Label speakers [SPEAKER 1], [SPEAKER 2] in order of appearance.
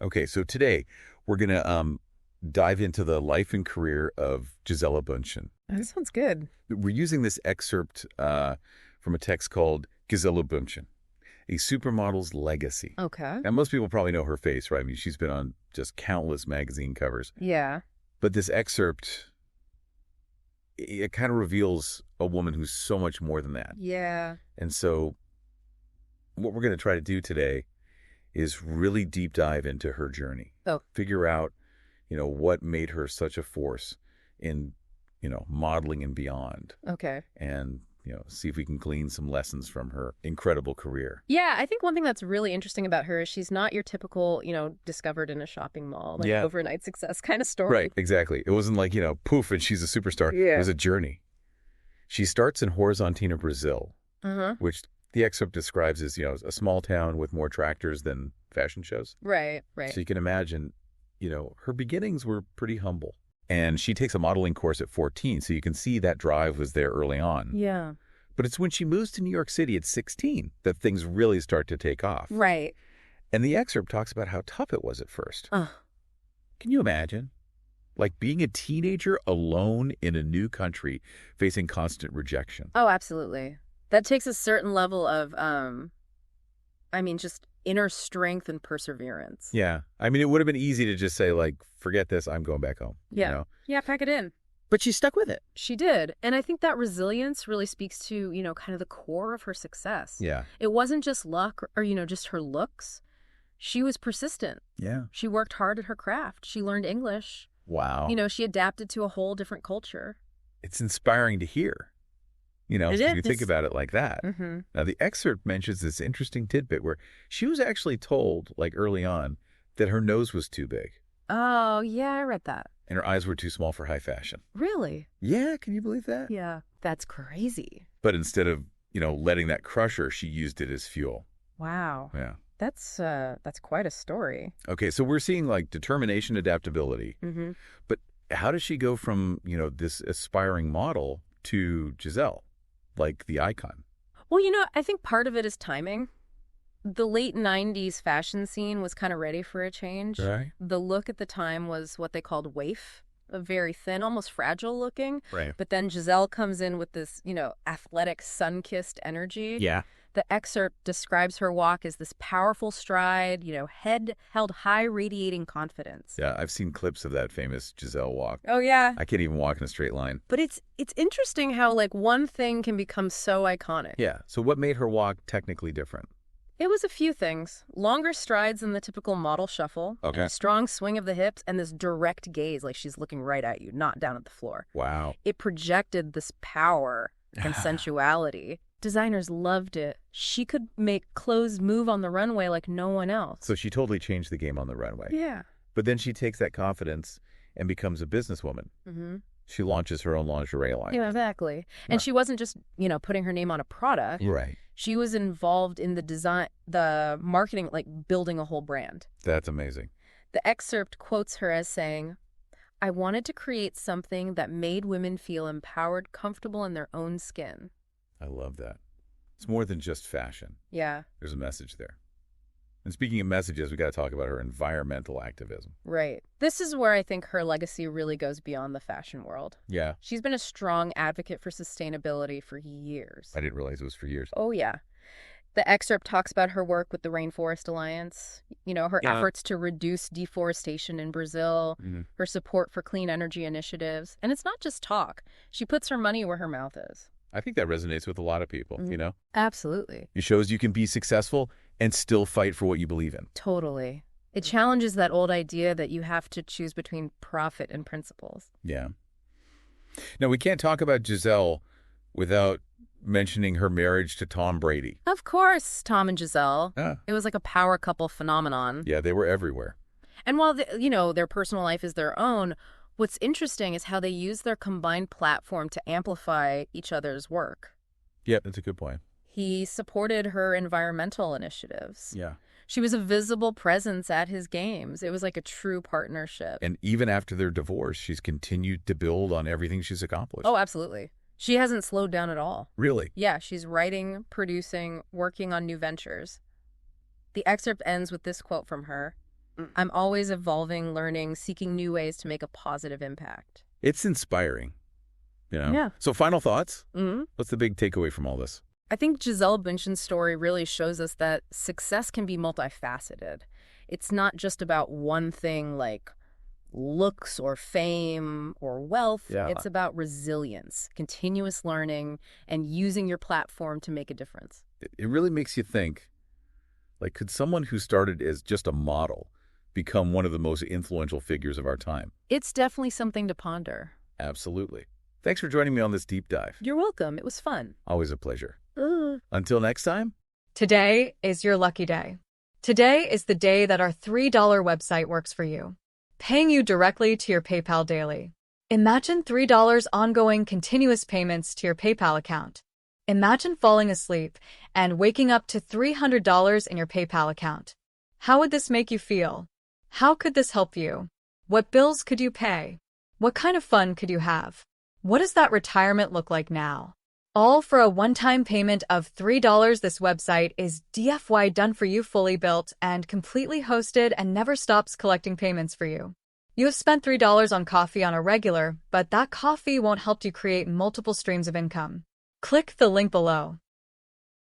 [SPEAKER 1] Okay, so today we're going to dive into the life and career of Gisele Bündchen.
[SPEAKER 2] That sounds good.
[SPEAKER 1] We're using this excerpt from a text called Gisele Bündchen, a supermodel's legacy.
[SPEAKER 2] Okay.
[SPEAKER 1] And most people probably know her face, right? I mean, she's been on just countless magazine covers.
[SPEAKER 2] Yeah.
[SPEAKER 1] But this excerpt, it kind of reveals a woman who's so much more than that.
[SPEAKER 2] Yeah.
[SPEAKER 1] And so what we're going to try to do today is really deep dive into her journey.
[SPEAKER 2] Oh.
[SPEAKER 1] Figure out, what made her such a force in, modeling and beyond.
[SPEAKER 2] Okay.
[SPEAKER 1] And, see if we can glean some lessons from her incredible career.
[SPEAKER 2] Yeah, I think one thing that's really interesting about her is she's not your typical, discovered in a shopping mall, like overnight success kind of story.
[SPEAKER 1] Right, exactly. It wasn't like, poof, and she's a superstar.
[SPEAKER 2] Yeah.
[SPEAKER 1] It was a journey. She starts in Horizontina, Brazil, which the excerpt describes as, a small town with more tractors than fashion shows.
[SPEAKER 2] Right, right.
[SPEAKER 1] So you can imagine, her beginnings were pretty humble. And she takes a modeling course at 14, so you can see that drive was there early on.
[SPEAKER 2] Yeah.
[SPEAKER 1] But it's when she moves to New York City at 16 that things really start to take off.
[SPEAKER 2] Right.
[SPEAKER 1] And the excerpt talks about how tough it was at first. Can you imagine? Like being a teenager alone in a new country, facing constant rejection.
[SPEAKER 2] Oh, absolutely. That takes a certain level of, just inner strength and perseverance.
[SPEAKER 1] Yeah. I mean, it would have been easy to just say, like, forget this, I'm going back home.
[SPEAKER 2] Yeah. Yeah, pack it in.
[SPEAKER 1] But she stuck with it.
[SPEAKER 2] She did. And I think that resilience really speaks to, kind of the core of her success.
[SPEAKER 1] Yeah.
[SPEAKER 2] It wasn't just luck or, just her looks. She was persistent.
[SPEAKER 1] Yeah.
[SPEAKER 2] She worked hard at her craft. She learned English.
[SPEAKER 1] Wow.
[SPEAKER 2] She adapted to a whole different culture.
[SPEAKER 1] It's inspiring to hear. If you think about it like that.
[SPEAKER 2] Mm-hmm.
[SPEAKER 1] Now, the excerpt mentions this interesting tidbit where she was actually told, like early on, that her nose was too big.
[SPEAKER 2] Oh, yeah, I read that.
[SPEAKER 1] And her eyes were too small for high fashion.
[SPEAKER 2] Really?
[SPEAKER 1] Yeah, can you believe that?
[SPEAKER 2] Yeah, that's crazy.
[SPEAKER 1] But instead of, letting that crush her, she used it as fuel.
[SPEAKER 2] Wow.
[SPEAKER 1] Yeah.
[SPEAKER 2] That's quite a story.
[SPEAKER 1] Okay, so we're seeing like determination, adaptability.
[SPEAKER 2] Mm-hmm.
[SPEAKER 1] But how does she go from, this aspiring model to Gisele, like the icon?
[SPEAKER 2] Well, I think part of it is timing. The late 90s fashion scene was kind of ready for a change.
[SPEAKER 1] Right.
[SPEAKER 2] The look at the time was what they called waif, a very thin, almost fragile looking.
[SPEAKER 1] Right.
[SPEAKER 2] But then Gisele comes in with this, athletic, sun-kissed energy.
[SPEAKER 1] Yeah.
[SPEAKER 2] The excerpt describes her walk as this powerful stride, head held high, radiating confidence.
[SPEAKER 1] Yeah, I've seen clips of that famous Gisele walk.
[SPEAKER 2] Oh, yeah.
[SPEAKER 1] I can't even walk in a straight line.
[SPEAKER 2] But it's interesting how, like, one thing can become so iconic.
[SPEAKER 1] Yeah, so what made her walk technically different?
[SPEAKER 2] It was a few things. Longer strides than the typical model shuffle.
[SPEAKER 1] Okay.
[SPEAKER 2] A strong swing of the hips, and this direct gaze, like she's looking right at you, not down at the floor.
[SPEAKER 1] Wow.
[SPEAKER 2] It projected this power and sensuality. Designers loved it. She could make clothes move on the runway like no one else.
[SPEAKER 1] So she totally changed the game on the runway.
[SPEAKER 2] Yeah.
[SPEAKER 1] But then she takes that confidence and becomes a businesswoman.
[SPEAKER 2] Mm-hmm.
[SPEAKER 1] She launches her own lingerie line.
[SPEAKER 2] Yeah, exactly. And she wasn't just, putting her name on a product.
[SPEAKER 1] Right.
[SPEAKER 2] She was involved in the design, the marketing, like building a whole brand.
[SPEAKER 1] That's amazing.
[SPEAKER 2] The excerpt quotes her as saying, "I wanted to create something that made women feel empowered, comfortable in their own skin."
[SPEAKER 1] I love that. It's more than just fashion.
[SPEAKER 2] Yeah.
[SPEAKER 1] There's a message there. And speaking of messages, we got to talk about her environmental activism.
[SPEAKER 2] Right. This is where I think her legacy really goes beyond the fashion world.
[SPEAKER 1] Yeah.
[SPEAKER 2] She's been a strong advocate for sustainability for years.
[SPEAKER 1] I didn't realize it was for years.
[SPEAKER 2] Oh, yeah. The excerpt talks about her work with the Rainforest Alliance, her efforts to reduce deforestation in Brazil, her support for clean energy initiatives. And it's not just talk. She puts her money where her mouth is.
[SPEAKER 1] I think that resonates with a lot of people,
[SPEAKER 2] Absolutely.
[SPEAKER 1] It shows you can be successful and still fight for what you believe in.
[SPEAKER 2] Totally. It challenges that old idea that you have to choose between profit and principles.
[SPEAKER 1] Yeah. Now, we can't talk about Gisele without mentioning her marriage to Tom Brady.
[SPEAKER 2] Of course, Tom and Gisele. It was like a power couple phenomenon.
[SPEAKER 1] Yeah, they were everywhere.
[SPEAKER 2] And while, their personal life is their own, what's interesting is how they use their combined platform to amplify each other's work.
[SPEAKER 1] Yeah, that's a good point.
[SPEAKER 2] He supported her environmental initiatives.
[SPEAKER 1] Yeah.
[SPEAKER 2] She was a visible presence at his games. It was like a true partnership.
[SPEAKER 1] And even after their divorce, she's continued to build on everything she's accomplished.
[SPEAKER 2] Oh, absolutely. She hasn't slowed down at all.
[SPEAKER 1] Really?
[SPEAKER 2] Yeah, she's writing, producing, working on new ventures. The excerpt ends with this quote from her. I'm always evolving, learning, seeking new ways to make a positive impact.
[SPEAKER 1] It's inspiring,
[SPEAKER 2] Yeah.
[SPEAKER 1] So final thoughts? What's the big takeaway from all this?
[SPEAKER 2] I think Gisele Bündchen's story really shows us that success can be multifaceted. It's not just about one thing like looks or fame or wealth.
[SPEAKER 1] Yeah.
[SPEAKER 2] It's about resilience, continuous learning, and using your platform to make a difference.
[SPEAKER 1] It really makes you think, like, could someone who started as just a model become one of the most influential figures of our time?
[SPEAKER 2] It's definitely something to ponder.
[SPEAKER 1] Absolutely. Thanks for joining me on this deep dive.
[SPEAKER 2] You're welcome. It was fun.
[SPEAKER 1] Always a pleasure. Until next time.
[SPEAKER 3] Today is your lucky day. Today is the day that our $3 website works for you, paying you directly to your PayPal daily. Imagine $3 ongoing continuous payments to your PayPal account. Imagine falling asleep and waking up to $300 in your PayPal account. How would this make you feel? How could this help you? What bills could you pay? What kind of fun could you have? What does that retirement look like now? All for a one-time payment of $3. This website is DFY done for you, fully built and completely hosted, and never stops collecting payments for you. You have spent $3 on coffee on a regular, but that coffee won't help you create multiple streams of income. Click the link below.